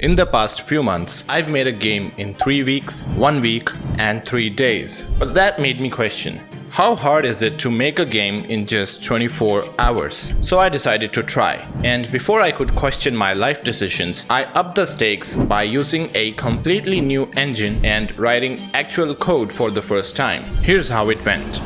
In the past few months, I've made a game in 3 weeks, 1 week, and 3 days. But that made me question, how hard is it to make a game in just 24 hours? So I decided to try. And before I could question my life decisions, I upped the stakes by using a completely new engine and writing actual code for the first time. Here's how it went.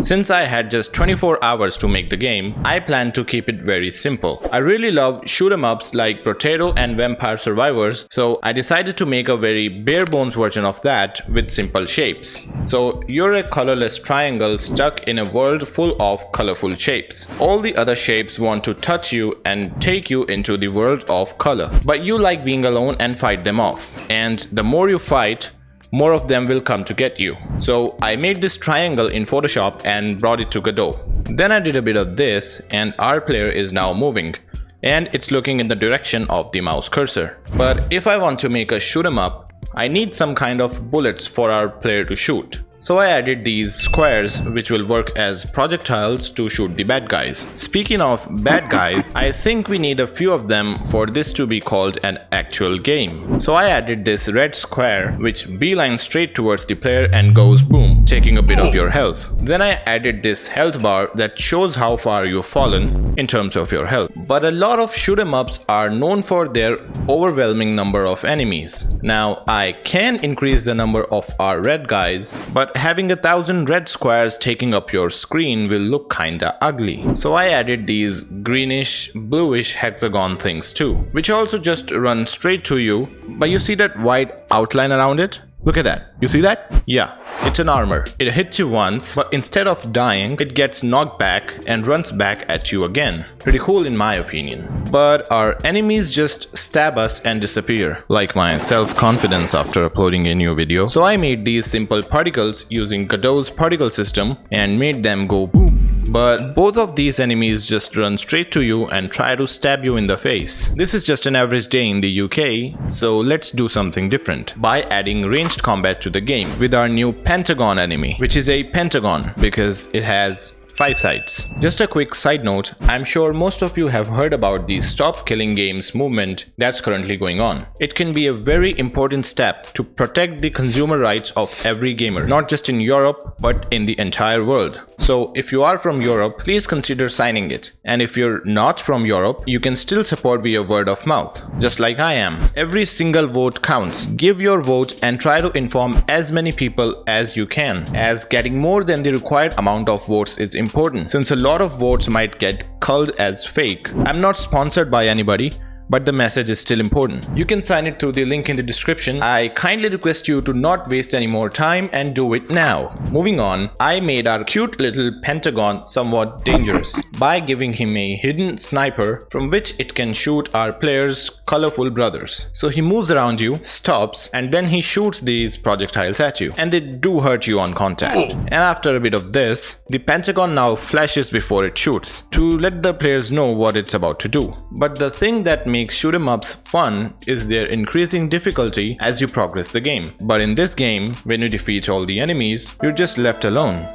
Since I had just 24 hours to make the game, I planned to keep it very simple. I really love shoot-em-ups like Potato and Vampire Survivors, so I decided to make a very bare-bones version of that with simple shapes. So you're a colorless triangle stuck in a world full of colorful shapes. All the other shapes want to touch you and take you into the world of color. But you like being alone and fight them off. And the more you fight, more of them will come to get you. So I made this triangle in Photoshop and brought it to Godot. Then I did a bit of this and our player is now moving. And it's looking in the direction of the mouse cursor. But if I want to make a shoot 'em up, I need some kind of bullets for our player to shoot. So I added these squares which will work as projectiles to shoot the bad guys. Speaking of bad guys, I think we need a few of them for this to be called an actual game. So I added this red square which beelines straight towards the player and goes boom, taking a bit of your health. Then I added this health bar that shows how far you've fallen in terms of your health. But a lot of shoot 'em ups are known for their overwhelming number of enemies. Now I can increase the number of our red guys, but having 1,000 red squares taking up your screen will look kinda ugly. So I added these greenish, bluish hexagon things too, which also just run straight to you, but you see that white outline around it? Look at that. You see that? Yeah, it's an armor. It hits you once, but instead of dying, it gets knocked back and runs back at you again. Pretty cool in my opinion. But our enemies just stab us and disappear, like my self-confidence after uploading a new video. So I made these simple particles using Godot's particle system and made them go boom. But both of these enemies just run straight to you and try to stab you in the face. This is just an average day in the UK, so let's do something different by adding ranged combat to the game with our new Pentagon enemy, which is a pentagon because it has 5 sides. Just a quick side note, I'm sure most of you have heard about the Stop Killing Games movement that's currently going on. It can be a very important step to protect the consumer rights of every gamer, not just in Europe, but in the entire world. So if you are from Europe, please consider signing it. And if you're not from Europe, you can still support via word of mouth, just like I am. Every single vote counts. Give your vote and try to inform as many people as you can, as getting more than the required amount of votes is important, since a lot of votes might get culled as fake. I'm not sponsored by anybody, but the message is still important. You can sign it through the link in the description. I kindly request you to not waste any more time and do it now. Moving on, I made our cute little pentagon somewhat dangerous by giving him a hidden sniper from which it can shoot our player's colorful brothers. So he moves around you, stops, and then he shoots these projectiles at you, and they do hurt you on contact. And after a bit of this, the pentagon now flashes before it shoots to let the players know what it's about to do. But the thing that makes shoot 'em ups fun is their increasing difficulty as you progress the game. But in this game, when you defeat all the enemies, you're just left alone.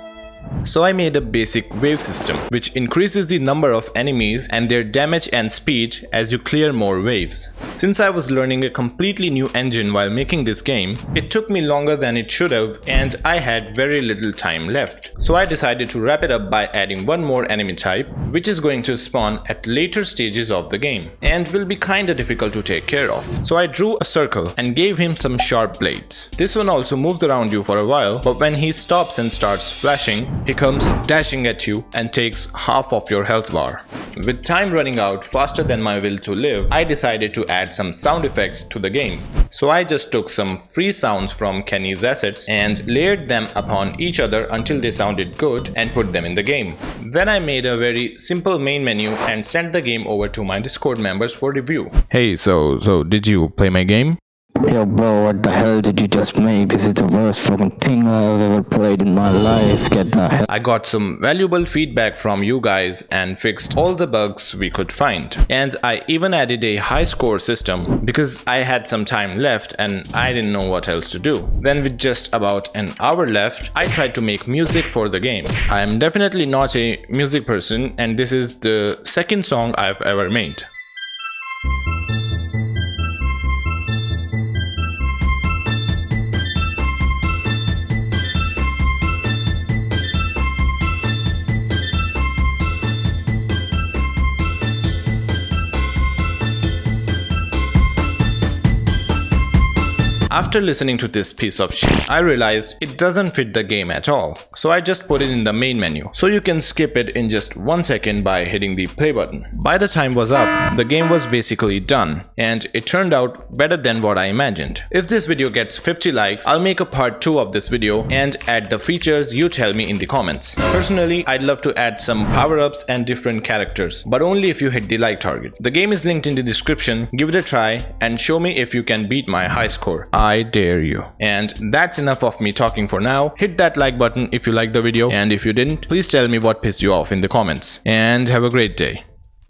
So I made a basic wave system which increases the number of enemies and their damage and speed as you clear more waves. Since I was learning a completely new engine while making this game, it took me longer than it should have and I had very little time left. So I decided to wrap it up by adding one more enemy type, which is going to spawn at later stages of the game and will be kinda difficult to take care of. So I drew a circle and gave him some sharp blades. This one also moves around you for a while, but when he stops and starts flashing, he comes dashing at you and takes half of your health bar. With time running out faster than my will to live, I decided to add some sound effects to the game. So I just took some free sounds from Kenny's assets and layered them upon each other until they sounded good and put them in the game. Then I made a very simple main menu and sent the game over to my Discord members for review. Hey, so did you play my game? Yo bro, what the hell did you just make? This is the worst fucking thing I've ever played in my life. Get the hell. I got some valuable feedback from you guys and fixed all the bugs we could find. And I even added a high score system because I had some time left and I didn't know what else to do. Then with just about an hour left, I tried to make music for the game. I am definitely not a music person and this is the second song I've ever made. After listening to this piece of shit, I realized it doesn't fit the game at all. So I just put it in the main menu. So you can skip it in just 1 second by hitting the play button. By the time was up, the game was basically done, and it turned out better than what I imagined. If this video gets 50 likes, I'll make a part 2 of this video and add the features you tell me in the comments. Personally, I'd love to add some power-ups and different characters, but only if you hit the like target. The game is linked in the description. Give it a try and show me if you can beat my high score. I dare you. And that's enough of me talking for now. Hit that like button if you liked the video, and if you didn't, please tell me what pissed you off in the comments. And have a great day.